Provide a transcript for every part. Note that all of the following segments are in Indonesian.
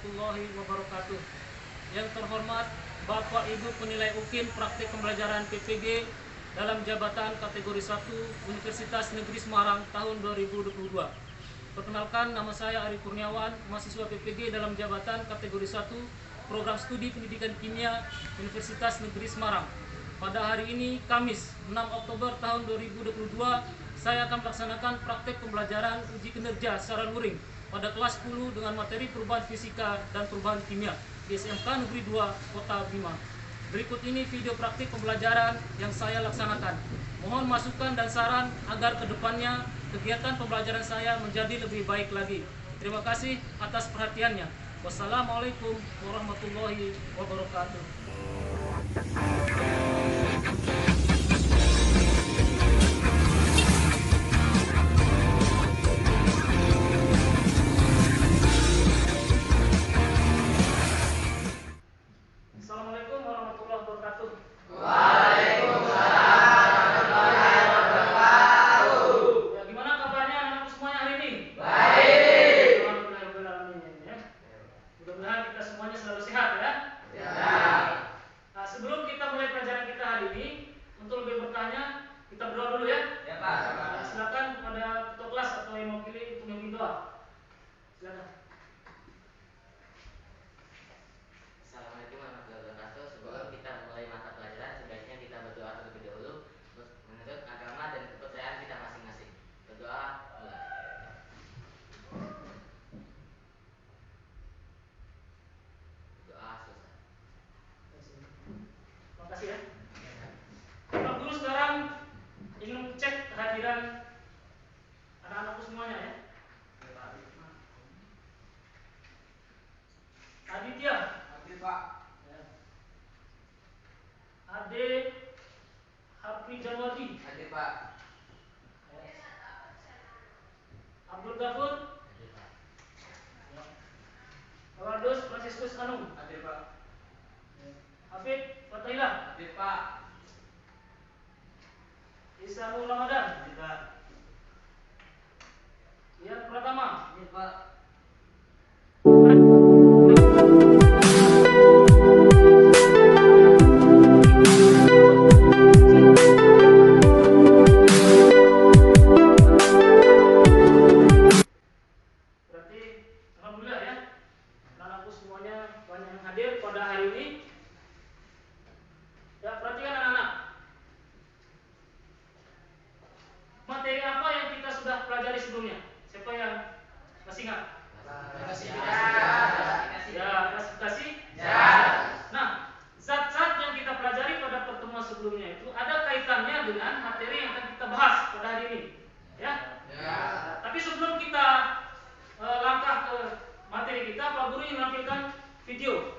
warahmatullahi wabarakatuh. Yang terhormat Bapak Ibu penilai UKIN praktik pembelajaran PPG dalam jabatan kategori 1 Universitas Negeri Semarang tahun 2022. Perkenalkan, nama saya Ari Kurniawan, mahasiswa PPG dalam jabatan kategori 1 Program Studi Pendidikan Kimia Universitas Negeri Semarang. Pada hari ini, Kamis 6 Oktober tahun 2022, saya akan melaksanakan praktek pembelajaran uji kinerja secara luring pada kelas 10 dengan materi perubahan fisika dan perubahan kimia di SMK Negeri 2 Kota Bima. Berikut ini video praktik pembelajaran yang saya laksanakan. Mohon masukan dan saran agar kedepannya kegiatan pembelajaran saya menjadi lebih baik lagi. Terima kasih atas perhatiannya. Wassalamualaikum warahmatullahi wabarakatuh. Assalamualaikum warahmatullahi wabarakatuh. Waalaikumsalam warahmatullahi wabarakatuh. Ya, gimana kabarnya anak-anakku semuanya hari ini? Baik. Alhamdulillahirobbilalamin ya. Mudah-mudahan kita semuanya selalu sehat ya. Ya. Nah, sebelum kita mulai pelajaran kita hari ini, untuk lebih bertanya, kita berdoa dulu ya. Ya, Pak. Nah, silakan kepada ketua kelas atau yang mewakili untuk memimpin doa. Silakan. Assalamualaikum warahmatullahi wabarakatuh. Sebelum kita mulai mata pelajaran, sebaiknya kita berdoa terlebih dahulu menurut agama dan kepercayaan kita masing-masing. Berdoa mulai. Doa selesai. Terima kasih ya. Pak Guru sekarang ingin cek kehadiran anak-anakku semuanya ya. Aditya. Hadir, Pak. Ade Hapri Janwati. Hadir, Pak. Abdul Ghafur. Awardus Franciscus Anung. Hadir, Pak. Hafid Fatailah. Hadir, Pak. Isanul Ramadan. Hadir, Pak. Ian Pratama. Hadir, Pak. Berarti alhamdulillah ya, anak-anakku semuanya banyak yang hadir pada hari ini. Ya, perhatikan anak-anak. Materi apa yang kita sudah pelajari sebelumnya? Siapa yang masih ingat? Ya, klasifikasi. Ya. Nah, zat-zat yang kita pelajari pada pertemuan sebelumnya itu ada kaitannya dengan materi yang akan kita bahas pada hari ini. Ya. Ya. Tapi sebelum kita langkah ke materi kita, Pak Guru ingin menampilkan video.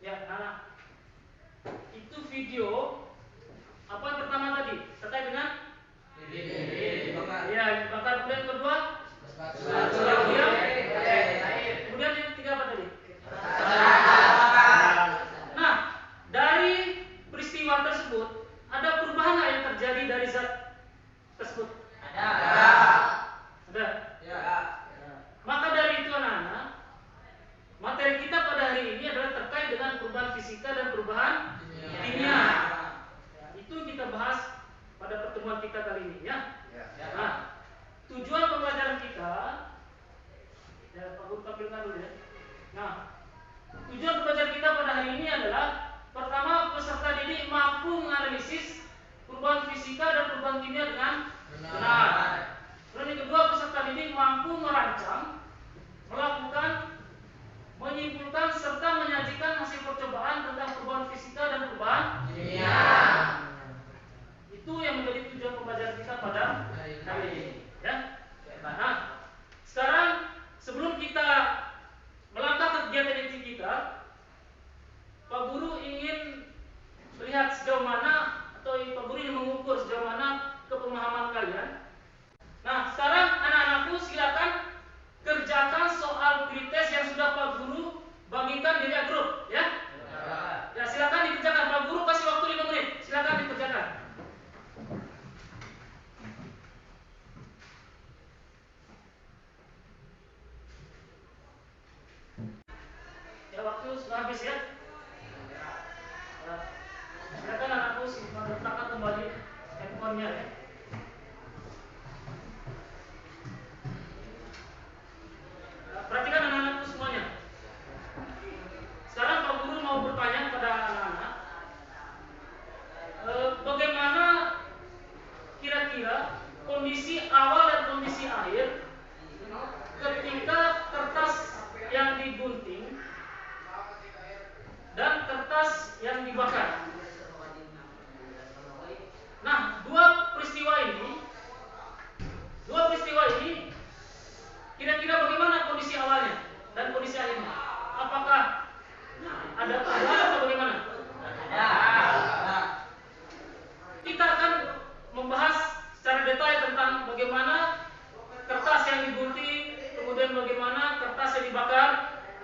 Ya, nah, itu video. Apa yang pertama tadi? Terkait dengan ya, bakar. Kemudian yang kedua, kemudian yang ketiga apa tadi? Nah, dari peristiwa tersebut ada perubahan nggak yang terjadi dari zat tersebut? Ada. Ya. Maka dari itu anak-anak, materi kita pada hari ini adalah terkait dengan perubahan fisika dan perubahan kimia. Ya, itu yang kita bahas pada pertemuan kita kali ini ya. Nah, tujuan pembelajaran kita, ya Pak Guru tampilkan dulu ya. Nah, tujuan pembelajaran kita pada hari ini adalah pertama, peserta didik mampu menganalisis perubahan fisika dan perubahan kimia dengan benar. Dan yang kedua, peserta didik mampu merancang, melakukan, menyimpulkan serta menyajikan hasil percobaan tentang perubahan fisika dan perubahan kimia. Itu yang menjadi tujuan pembelajaran kita pada hari ini, ya. Nah, sekarang sebelum kita sudah habis ya? Silakan anakku meletakkan kembali handphonenya ya. Perhatikan anak-anakku semuanya. Sekarang Pak Guru mau bertanya kepada anak-anak, bagaimana kira-kira kondisi awal dan kondisi akhir ketika kertas yang digunting dan kertas yang dibakar. Nah, dua peristiwa ini kira-kira bagaimana kondisi awalnya dan kondisi akhirnya? Apakah ada perubahan atau bagaimana? Kita akan membahas secara detail tentang bagaimana kertas yang digunting, kemudian bagaimana kertas yang dibakar,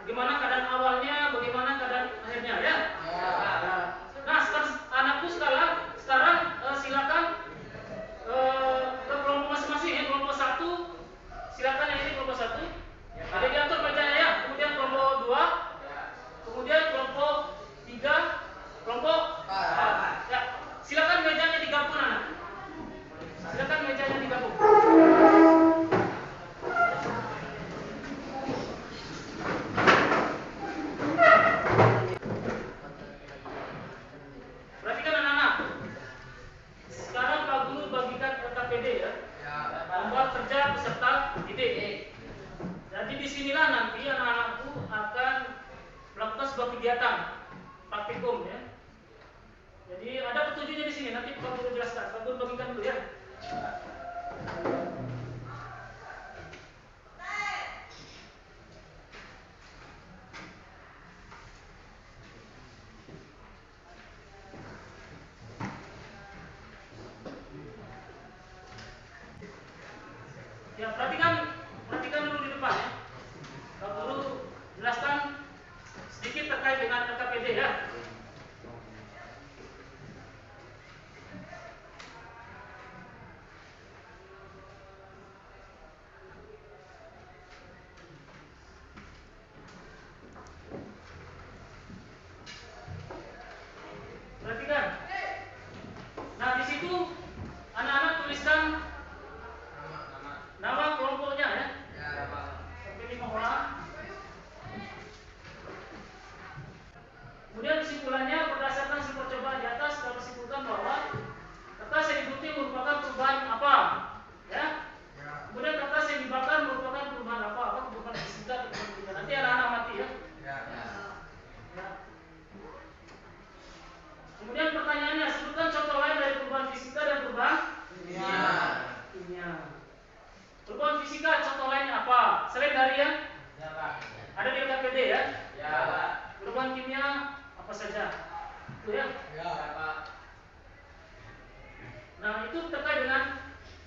bagaimana keadaan awalnya, bagaimana keadaan akhirnya ya. Nah, anakku sekarang silakan ke kelompok masing-masing ya. Kelompok 1 silakan yang ini kelompok 1. Ada diatur bacanya ya. Kemudian kelompok 2, kemudian kelompok 3, kelompok 4. Ya, silakan mejanya digabung anak. Silakan mejanya digabung. Perhatikan anak-anak. Sekarang Pak Guru bagikan LKPD ya. Membuat kerja peserta didik. Jadi disinilah nanti anak-anakku akan melakukan sebuah kegiatan praktikum ya. Jadi ada petunjuknya di sini. Nanti Pak Guru jelaskan. Pak Guru bagikan dulu ya. Ya, perhatikan dulu di depan ya. Pak Guru jelaskan sedikit terkait dengan LKPD ya. Perhatikan. Nah, di situ anak-anak tuliskan nama kelompoknya ya. Sampai 5 orang. Kemudian kesimpulannya berdasarkan hasil percobaan di atas dapat disimpulkan bahwa kertas yang digunting merupakan perubahan apa? Ya. Kemudian kertas yang dibakar merupakan perubahan apa? Perubahan fisika atau perubahan kimia. Nanti anak-anak mati ya. Ya. Kemudian pertanyaannya, sebutkan contoh lain dari perubahan fisika dan perubahan kimia. Perubahan fisika contoh lainnya apa? Selain dari yang ada di LKPD ya? Perubahan kimia apa saja? Itu ya? Nah, itu terkait dengan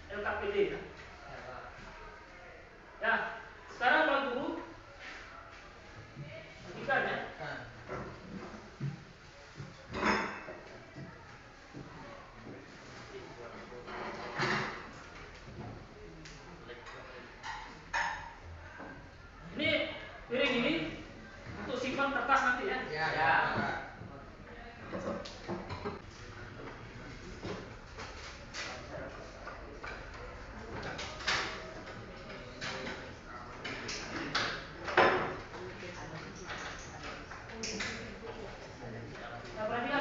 LKPD ya. Ya, sekarang Pak Guru bagikan ya. Ini piring ini untuk simpan kertas nanti ya. Nah,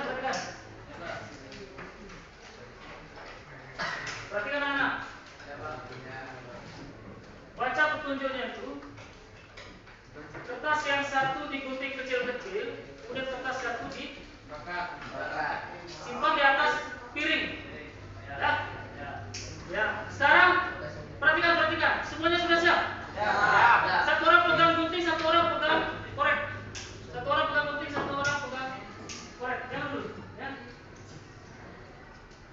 perhatikan. Perhatikan anak. Baca petunjuknya itu. Kertas yang satu digunting kecil-kecil, kemudian kertas satu simpan di atas piring. Ya. Sekarang perhatikan. Semuanya sudah siap? Satu orang pegang gunting, satu orang pegang korek. Satu orang pegang gunting, satu orang pegang korek. Jangan dulu, ya.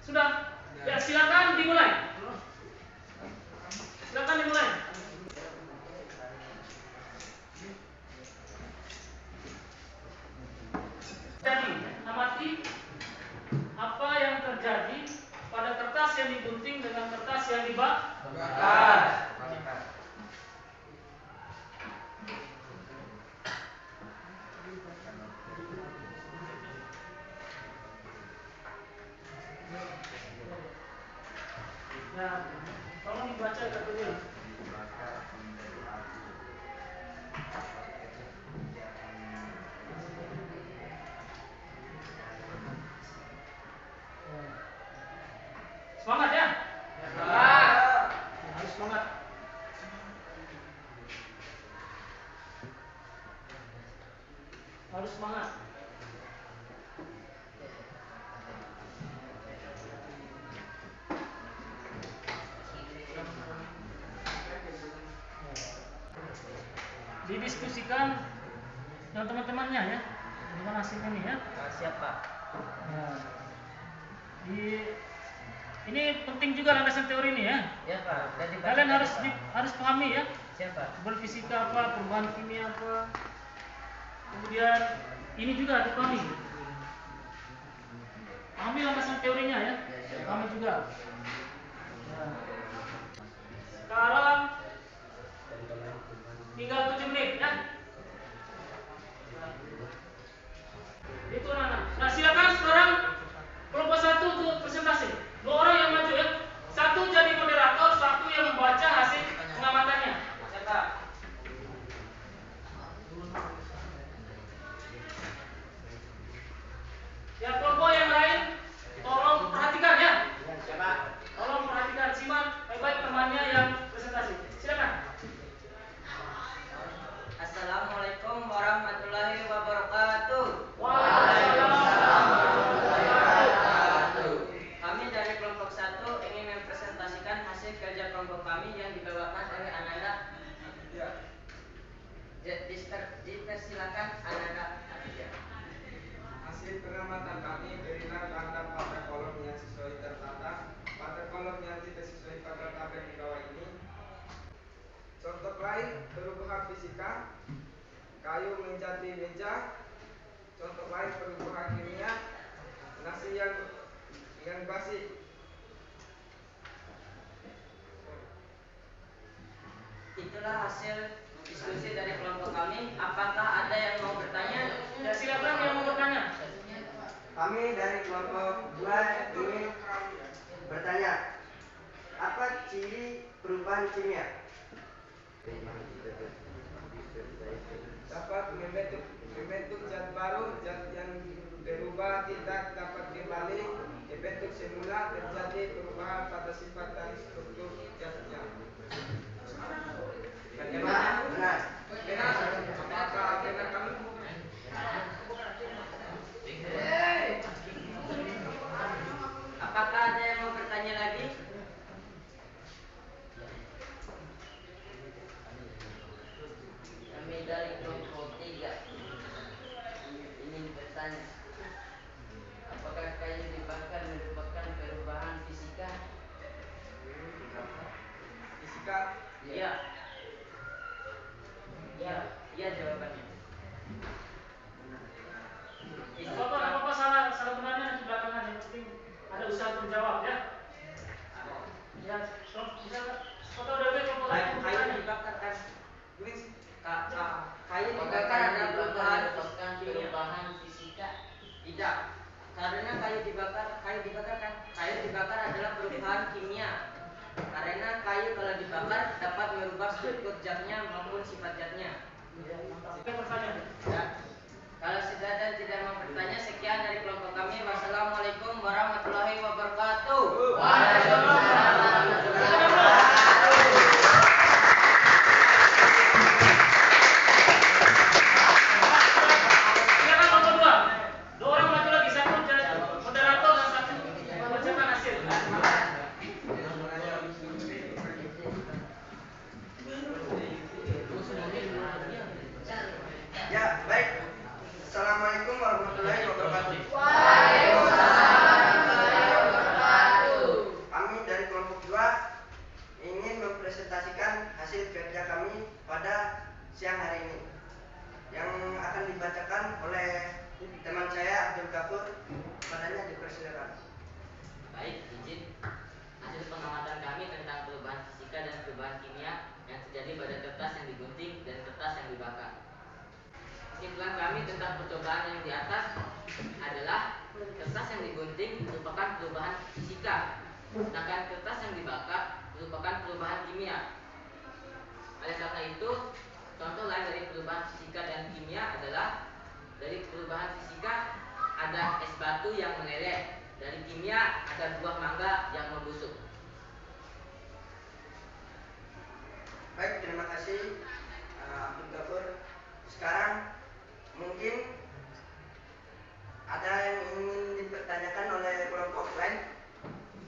Sudah? Ya, silakan dimulai. Jadi, amati apa yang terjadi pada kertas yang digunting dengan kertas yang dibakar. Harus semangat. Didiskusikan dengan teman-temannya ya, teman asing ini ya. Siap Pak. Nah, ini penting juga landasan teori ini ya. Ya Pak. Kalian harus pahami ya. Siap Pak. Berfisika apa, perubahan kimia apa. Kemudian ini juga dipahami. Pahami landasan teorinya ya. Pahami juga. Nah, sekarang tinggal 7 menit ya. Itu anak. Nah silakan sekarang kelompok 1 untuk presentasi. 2 orang yang maju ya. 1 jadi moderator, 1 yang membaca hasil pengamatannya. Siap. Ya kelompok yang lain tolong perhatikan ya. Siap. Tolong perhatikan, simak baik-baik temannya yang presentasi. Silakan. Assalamualaikum warahmatullahi wabarakatuh. Waalaikumsalam warahmatullahi wabarakatuh. Kami dari kelompok 1 ingin mempresentasikan hasil kerja kelompok kami yang dibawakan oleh Ananda. Dipersilakan Ananda. Hasil pengamatan kami berilah tanda pada kolom yang sesuai tertata. Pada kolom yang tidak sesuai pada tabel di bawah ini. Contoh lain perubahan fisika, kayu menjadi meja. Contoh lain perubahan kimia, nasi yang basi. Itulah hasil diskusi dari kelompok kami. Apakah ada yang mau bertanya? Ya silakan yang mau bertanya. Kami dari kelompok 2 ingin bertanya, apa ciri perubahan kimia? Dapat membentuk zat baru, zat yang berubah tidak dapat kembali ke bentuk semula, terjadi perubahan pada sifat dan struktur zatnya. Benar. Benar. Apakah benar kami? Apakah ada yang mau bertanya lagi? Kami dari kelompok 3 ingin bertanya, apakah kayu dibakar merupakan perubahan fisika? Fisika. Iya. Iya jawabannya. Apa salah benarnya nanti belakangan, yang penting ada usaha untuk menjawab ya. Ya, bisa foto dari kelompok lain. Kayu dibakar kan? Kayu dibakar ada perubahan fisika? Tidak. Karena kayu dibakar adalah perubahan kimia. Karena kayu kalau dibakar dapat merubah struktur zatnya maupun sifat zatnya. Ya. Kalau sudah dan tidak mau bertanya, sekian dari kelompok kami. Wassalamualaikum warahmatullahi wabarakatuh. Silakan kelompok 2. 2 orang maju lagi, 1 jadi moderator dan 1 membacakan hasil. Ya, baik. Assalamualaikum warahmatullahi wabarakatuh. Kami dari kelompok 2 ingin mempresentasikan hasil kerja kami pada siang hari ini, yang akan dibacakan oleh teman saya Abdul Ghafur. Padanya dipersilakan. Baik, izin. Hasil pengamatan kami tentang perubahan fisika dan perubahan kimia yang terjadi pada kertas yang digunting dan kertas yang dibakar. Kesimpulan kami tentang percobaan yang di atas adalah kertas yang digunting merupakan perubahan fisika, sedangkan kertas yang dibakar merupakan perubahan kimia. Oleh karena itu, contoh lain dari perubahan fisika dan kimia adalah dari perubahan fisika ada es batu yang meleleh, dari kimia ada buah mangga yang membusuk. Baik, terima kasih Abdul Ghafur. Sekarang mungkin Ada yang ingin dipertanyakan oleh kelompok lain?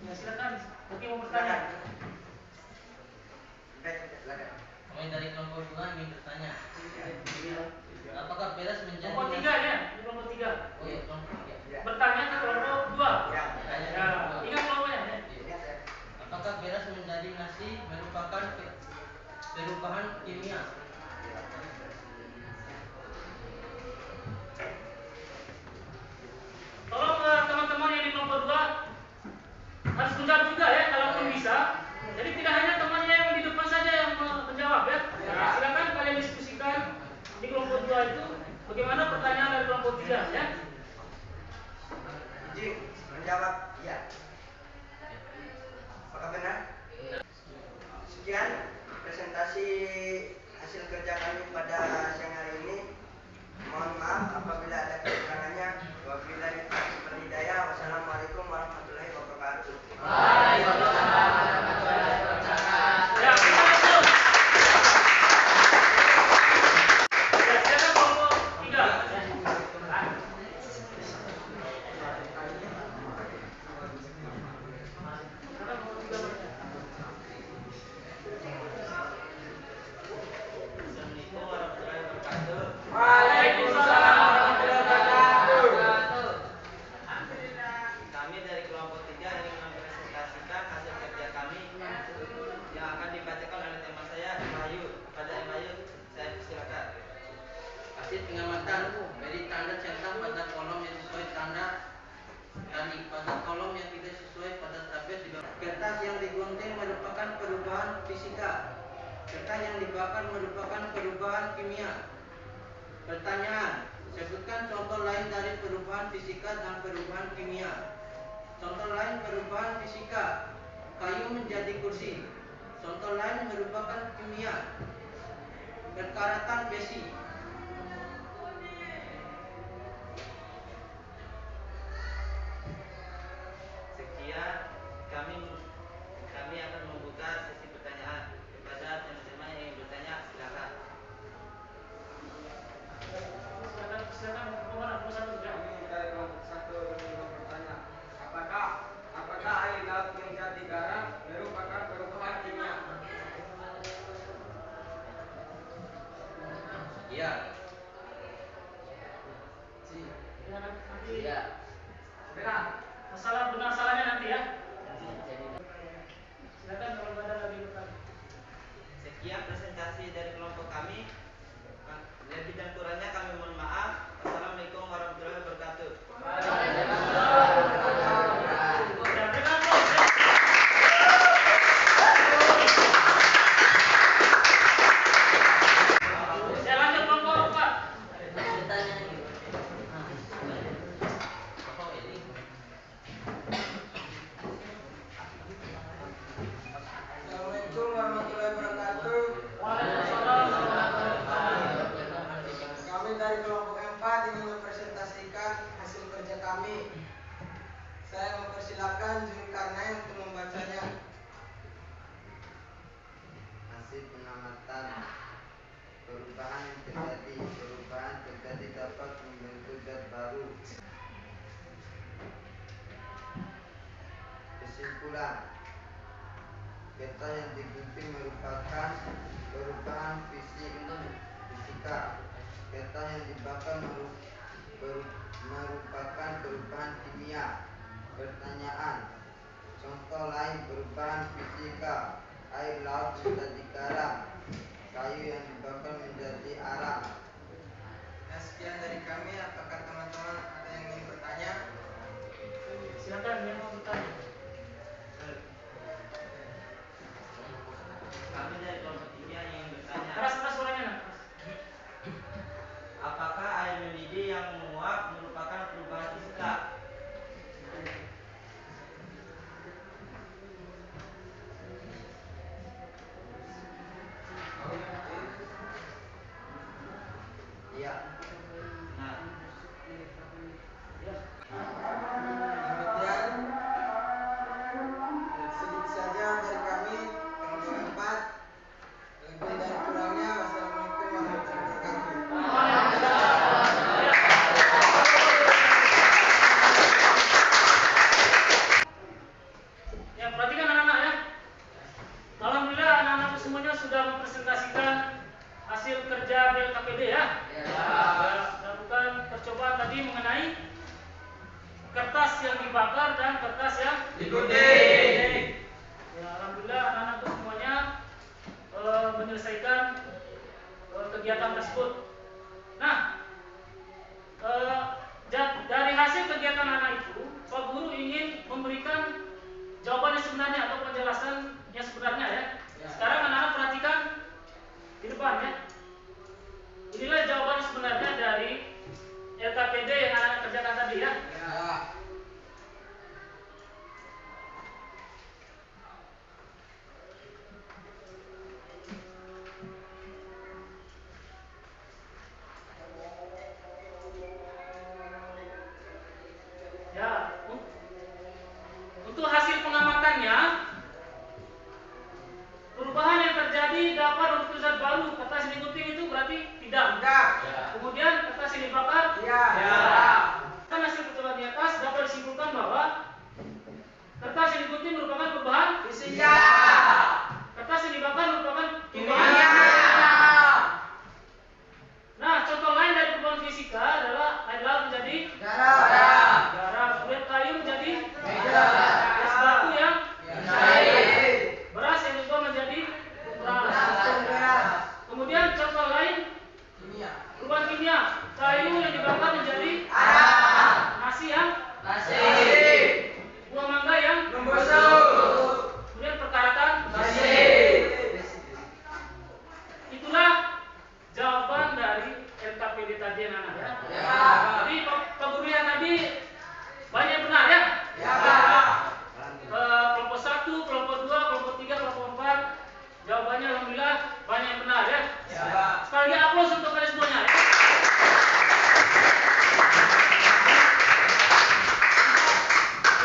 Ya, silakan. Mungkin mau bertanya. Baik, silakan. Kami dari kelompok 2 ingin bertanya. Apakah beras menjadi Kelompok 3 ya, ini kelompok 3. Oh iya, kelompok 3. Ya. Bertanya ke kelompok 2. Ya. Ya, ingat kelompoknya ya. Ingat ya. Apakah beras menjadi nasi merupakan perubahan kimia? Tolong teman-teman yang di kelompok 2 harus menjawab juga ya, kalaupun bisa. Jadi tidak hanya temannya yang di depan saja yang menjawab ya. Nah, silakan kalian diskusikan di kelompok 2 itu bagaimana pertanyaan dari kelompok 3 ya. Izin menjawab ya. Apakah benar? Sekian presentasi hasil kerja kami pada siang hari ini. Mohon maaf apabila ada kekurangannya. Wabillahi taufiq wal hidayah. Wassalamualaikum warahmatullahi wabarakatuh. Waalaikumsalam warahmatullahi wabarakatuh. Ya, betul. Ya, silakan kelompok 3. Assalamualaikum warahmatullahi wabarakatuh. Waalaikumsalam warahmatullahi wabarakatuh. Kami dari kelompok 3 ingin mempresentasikan hasil kerja kami yang akan dibacakan oleh teman saya, Emayu. Pada Emayu, saya persilakan. Hasil pengamatan beri tanda centang pada kolom yang sesuai tanda tadi, pada kolom yang tidak sesuai pada tabel di bawah. Kertas yang digunting merupakan perubahan fisika. Kertas yang dibakar merupakan perubahan kimia. Pertanyaan: sebutkan contoh lain dari perubahan fisika dan perubahan kimia. Contoh lain perubahan fisika: kayu menjadi kursi. Contoh lain merupakan kimia: perkaratan besi. Sekian kami akan membuka sesi pertanyaan kepada teman-teman yang ingin bertanya. Silakan. Silakan kelompok 1 ya. Kami dari kelompok 1 ingin bertanya, apakah air laut menjadi garam merupakan perubahan kimia? Iya. Silakan nanti. Iya. Benar. Masalah benar salahnya nanti ya. Silakan kalau ada lagi bertanya. Sekian presentasi dari kelompok kami. Lebih dan kurangnya kami mohon maaf. Wassalamualaikum warahmatullahi wabarakatuh. Ya, dengar terus ya. Ya, lanjut kelompok 4. Assalamualaikum warahmatullahi wabarakatuh. Waalaikumsalam warahmatullahi wabarakatuh. Kami dari kelompok 4 ingin mempresentasikan hasil kerja kami. Saya mempersilahkan Zulkarnain untuk membacanya. Hasil pengamatan perubahan terjadi dapat membentuk zat baru. Kesimpulan: kertas yang digunting merupakan perubahan fisika. Kertas yang dibakar merupakan perubahan kimia. Pertanyaan: contoh lain perubahan fisika: air laut menjadi garam, kayu yang dibakar menjadi arang. Ya, sekian dari kami. Apakah teman-teman ada yang ingin bertanya? Silakan yang mau bertanya. Kami dari kelompok 3 ingin bertanya, Keras-keras suaranya nak. apakah air mendidih yang menguap merupakan perubahan fisika? Iya. Nah, Demikian sedikit saja dari kami kelompok 4. Lebih dan kurangnya wassalamualaikum warahmatullahi wabarakatuh. sudah mempresentasikan hasil kerja BLKPD ya. Lakukan percobaan tadi mengenai kertas yang dibakar dan kertas yang digunting. Ya, alhamdulillah anak-anak itu semuanya menyelesaikan kegiatan tersebut. Nah, dari hasil kegiatan anak itu, Pak Guru ingin memberikan jawaban yang sebenarnya atau penjelasan yang sebenarnya ya. Sekarang anak-anak perhatikan di depan ya. Inilah jawaban sebenarnya dari LKPD yang anak-anak kerjakan tadi ya. Ya, untuk hasil pengamatannya, perubahan yang terjadi dapat untuk zat baru. Kertas yang digunting itu berarti tidak. Kemudian kertas yang dibakar. Kan hasil percobaan di atas dapat disimpulkan bahwa kertas yang digunting merupakan perubahan fisika. Kertas yang dibakar merupakan perubahan kimia. Nah, contoh lain dari perubahan fisika adalah air laut menjadi garam. Kemudian kayu menjadi es batu yang cair. Beras yang diubah menjadi beras. Kemudian contoh lain perubahan kimia. Kayu yang dibakar menjadi nasi yang buah mangga yang membusuk. Kemudian perkaratan itulah jawaban dari LKPD tadi anak-anak ya. Jadi Pak Guru yang tadi banyak benar ya. Kelompok 1, kelompok 2, kelompok 3, kelompok 4 jawabannya alhamdulillah banyak yang benar ya. Sekali lagi aplaus untuk kalian semuanya ya.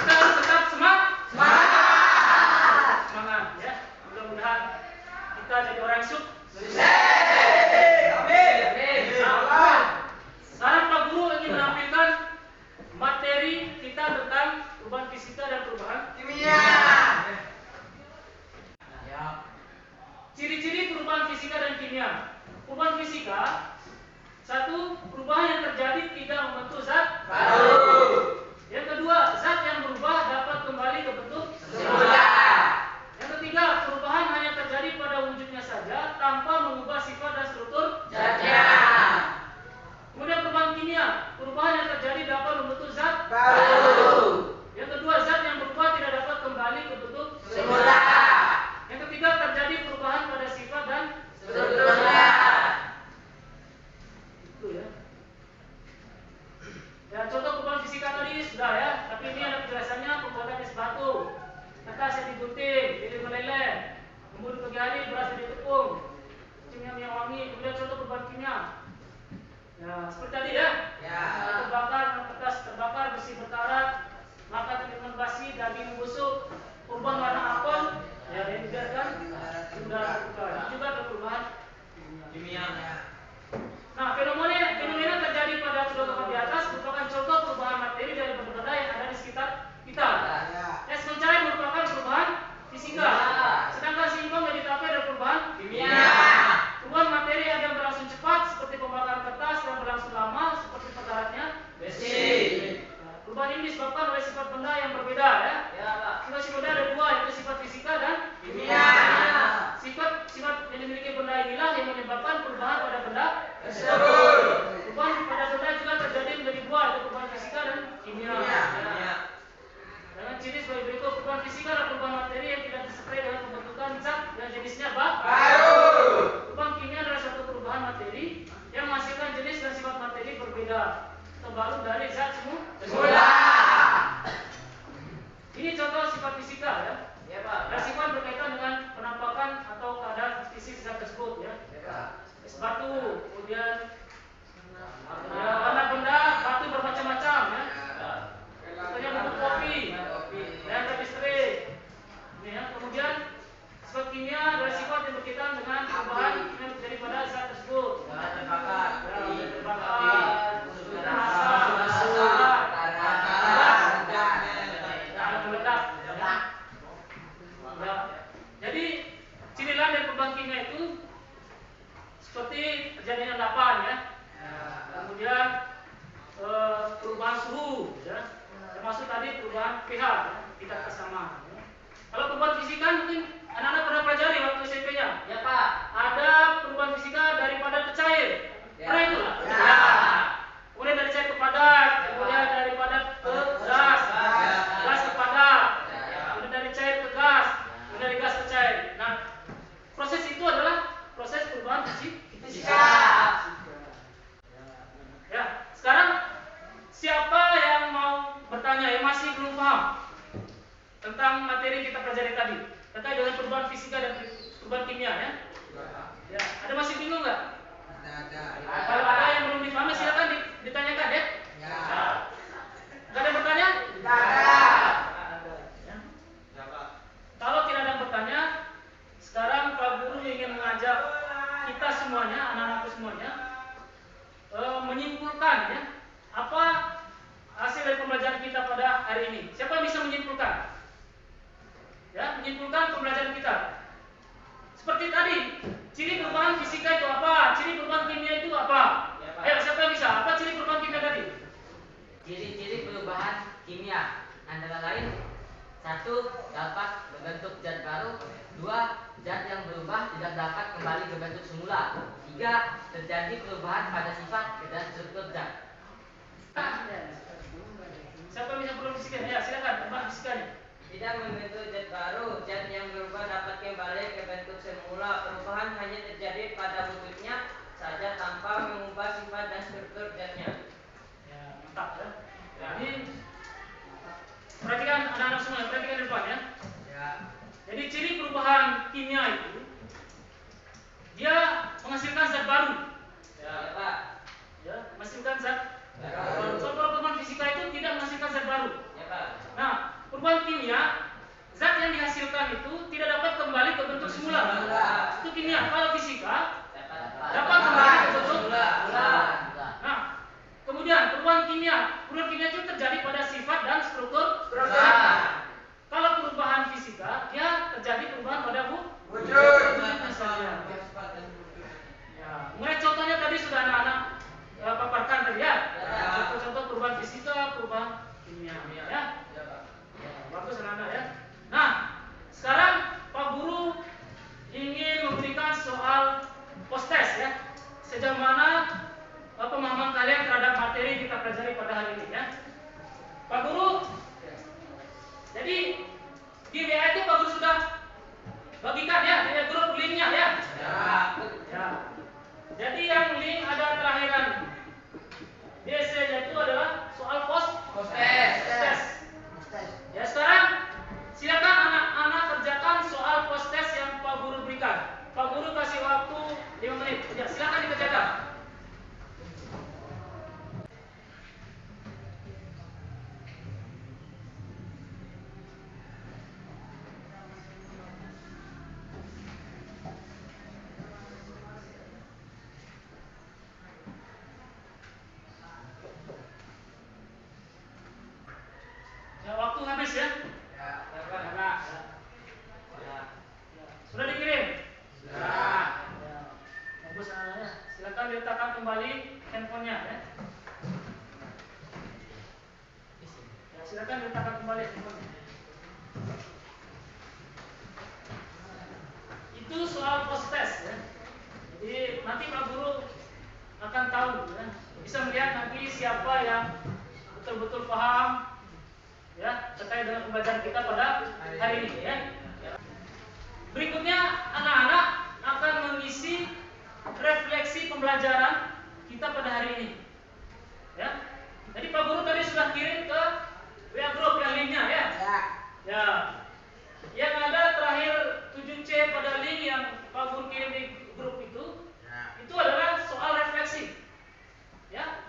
Kita harus tetap semangat ya. Mudah-mudahan kita jadi orang yang sukses. Sekarang Pak Guru ingin menampilkan materi kita tentang perubahan fisika dan perubahan kimia. Ciri-ciri perubahan fisika dan kimia. Perubahan fisika, satu, perubahan yang terjadi tidak membentuk zat baru. Yang kedua, zat yang berubah dapat kembali ke bentuk semula. Yang ketiga, perubahan hanya terjadi pada wujudnya saja tanpa mengubah sifat dan struktur zatnya. Kemudian perubahan kimia, perubahan yang terjadi dapat membentuk zat baru. Yang kedua, zat yang berubah tidak dapat kembali ke bentuk semula. Yang ketiga, terjadi perubahan pada sifat dan strukturnya. Itu ya. Ya, contoh perubahan fisika tadi sudah ya, tapi ini ada penjelasannya. Pembuatan es batu, kertas yang digunting, jadi meleleh. Kemudian pagi hari beras yang ditepung, kimia minyak wangi. Kemudian contoh perubahan kimia. Ya, seperti tadi ya. Terbakar, kertas terbakar, besi berkarat, maka teman basi, daging membusuk, perubahan warna apel, ya ini dibiarkan sudah terbuka. Ini juga ada perubahan kimia. Nah, fenomena terjadi pada kedua tempat di atas merupakan contoh perubahan materi dari benda-benda yang ada di sekitar kita. Es mencair merupakan perubahan fisika. Sedangkan singkong dan ditape adalah perubahan kimia. Perubahan materi yang berlangsung cepat seperti pembakaran kertas dan berlangsung lama seperti pengkaratnya besi. Perubahan ini disebabkan oleh sifat benda yang berbeda ya. Sifat benda ada dua, yaitu sifat fisika dan kimia. Sifat yang dimiliki benda inilah yang menyebabkan perubahan pada benda tersebut. Perubahan pada benda juga terjadi menjadi dua, yaitu perubahan fisika dan kimia. Dengan ciri sebagai berikut: perubahan fisika adalah perubahan materi yang tidak disertai dengan pembentukan zat yang jenisnya baru. Perubahan kimia adalah suatu perubahan materi yang menghasilkan jenis dan sifat materi berbeda atau baru dari zat semula. Ini contoh sifat fisika ya. Dan sifat berkaitan dengan penampakan atau keadaan fisik zat tersebut ya. Es batu, kemudian warna benda, batu bermacam-macam ya. Contohnya bentuk kopi, dan listrik. Ini ya. Kemudian sifat kimia adalah sifat yang berkaitan dengan perubahan yang terjadi pada zat tersebut. Terbakar, meledak. Jadi ciri lain dari perubahan kimia itu terjadinya endapan ya. Kemudian perubahan suhu ya. Termasuk tadi perubahan pH ya, tingkat kesamaan. Ya. Kalau perubahan fisika mungkin anak-anak pernah pelajari waktu SMP-nya. Ya Pak. Ada perubahan fisika dari padat ke cair. Ya. Pernah itu? Ya. Kemudian dari cair ke padat, kemudian dari padat ke gas, gas ke padat, kemudian dari cair ke gas, kemudian dari gas ke cair. Nah, proses itu adalah proses perubahan fisika. Ya, sekarang siapa yang mau bertanya yang masih belum paham tentang materi kita pelajari tadi terkait dengan perubahan fisika dan perubahan kimia ya? Ya, ada masih bingung nggak? Ada. Kalau ada yang belum dipahami silakan ditanyakan ya. Nggak ada yang bertanya? Ya. Kalau tidak ada yang bertanya, sekarang Pak Guru ingin mengajak kita semuanya, anak-anakku semuanya, menyimpulkan ya apa hasil dari pembelajaran kita pada hari ini. Siapa yang bisa menyimpulkan? Ya, menyimpulkan pembelajaran kita. Seperti tadi, ciri perubahan fisika itu apa? Ciri perubahan kimia itu apa? Ayo, siapa yang bisa? Apa ciri perubahan kimia tadi? Ciri-ciri perubahan kimia antara lain: 1. Dapat berbentuk zat baru. 2. Zat yang berubah tidak dapat kembali ke bentuk semula. 3. Terjadi perubahan pada sifat dan struktur zat. Siapa yang bisa perubahan fisika? Ya, silakan perubahan fisikanya. Tidak membentuk zat baru, zat yang berubah dapat kembali ke bentuk semula. Perubahan hanya terjadi pada wujudnya saja tanpa mengubah sifat dan struktur zatnya. Ya, mantap ya. Jadi perhatikan anak-anak semua, perhatikan di depan ya. Jadi ciri perubahan kimia itu dia menghasilkan zat baru. Ya Pak. Ya, menghasilkan zat baru. Soal perubahan fisika itu tidak menghasilkan zat baru. Ya Pak. Nah, perubahan kimia, zat yang dihasilkan itu tidak dapat kembali ke bentuk semula. Itu kimia. Kalau fisika dapat kembali ke bentuk semula. Nah, kemudian perubahan kimia itu terjadi pada sifat dan struktur. Kalau perubahan fisika, dia terjadi perubahan pada wujudnya saja. Ya, mulai contohnya tadi sudah anak-anak paparkan tadi ya. Contoh-contoh perubahan fisika, perubahan kimia. Ya. Bagus anak-anak ya. Nah, sekarang Pak Guru ingin memberikan soal post-test ya. Sejauh mana pemahaman kalian terhadap materi kita pelajari pada hari ini ya. Pak Guru, jadi di WA itu Pak Guru sudah bagikan ya, di grup linknya ya. Ya. Jadi yang link ada terakhiran. Biasanya itu adalah soal post-test. Ya, sekarang silakan anak-anak kerjakan soal post-test yang Pak Guru berikan. Pak Guru kasih waktu 5 menit. Ya, silakan dikerjakan. Ya, waktu habis ya. Sudah dikirim? Sudah. Ya. Bagus anak-anaknya. Silakan diletakkan kembali handphonenya ya. Ya, silakan diletakkan kembali handphonenya. Itu soal post-test ya. Jadi nanti Pak Guru akan tahu ya. Bisa melihat nanti siapa yang betul-betul paham ya terkait dengan pembelajaran kita pada hari ini ya. Berikutnya anak-anak akan mengisi refleksi pembelajaran kita pada hari ini. Ya. Jadi Pak Guru tadi sudah kirim ke WA group yang linknya ya. Ya. Yang ada terakhir 7C pada link yang Pak Guru kirim di grup itu adalah soal refleksi. Ya.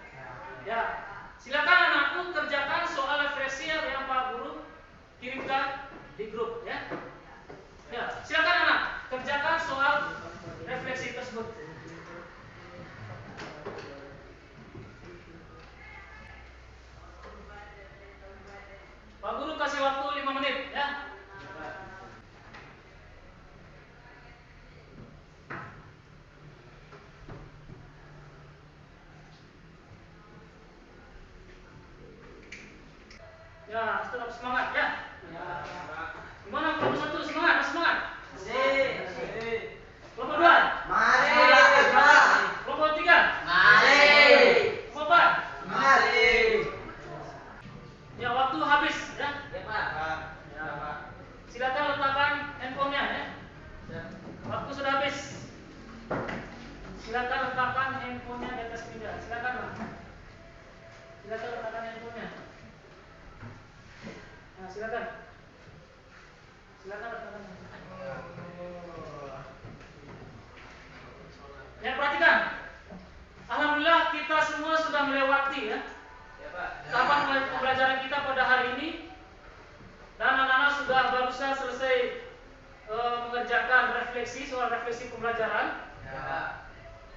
Ya. Silakan anakku kerjakan soal refleksi yang Pak Guru kirimkan di grup ya. Ya, silakan anak kerjakan soal refleksi tersebut. Ya, tetap semangat ya. Gimana kelompok 1 semangat? Semangat. Kelompok 2? Mari, Kelompok 3? Kelompok 4? Ya, waktu habis ya. Ya Pak. Silakan letakkan handphonenya ya. Waktu sudah habis. Silakan letakkan handphonenya di atas meja. Silakan Pak. Silakan letakkan handphonenya. Nah, silakan. Silakan letakkan. Ya, perhatikan. Alhamdulillah kita semua sudah melewati ya. Tahapan pembelajaran kita pada hari ini, dan anak-anak sudah barusan selesai mengerjakan refleksi, soal refleksi pembelajaran.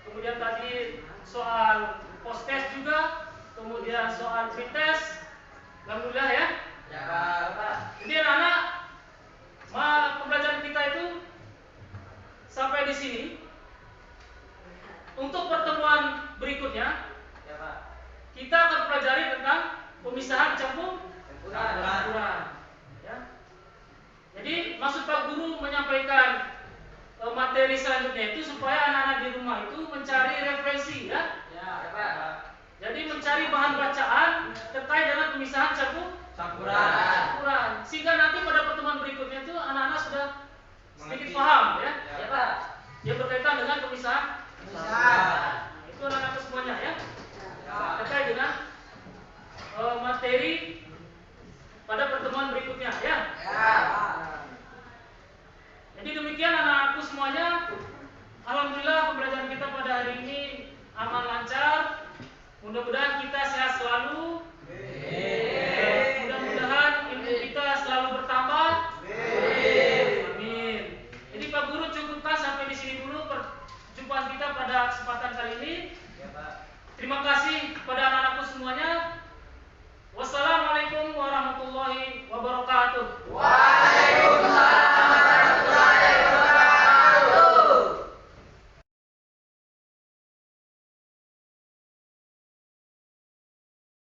Kemudian tadi soal post test juga, kemudian soal pretest. Alhamdulillah ya. Jadi anak-anak, pembelajaran kita itu sampai di sini. Untuk pertemuan berikutnya, kita akan pelajari tentang pemisahan campuran. Ya. Jadi maksud Pak Guru menyampaikan materi selanjutnya itu supaya anak-anak di rumah itu mencari referensi ya. Jadi mencari bahan bacaan terkait dengan pemisahan campuran. Sehingga nanti pada pertemuan berikutnya itu anak-anak sudah sedikit paham ya. Yang berkaitan dengan pemisahan. Itu anak-anak semuanya ya. Terkait dengan materi pada pertemuan berikutnya ya. Jadi demikian anak-anakku semuanya. Alhamdulillah pembelajaran kita pada hari ini aman lancar. Mudah-mudahan kita sehat selalu.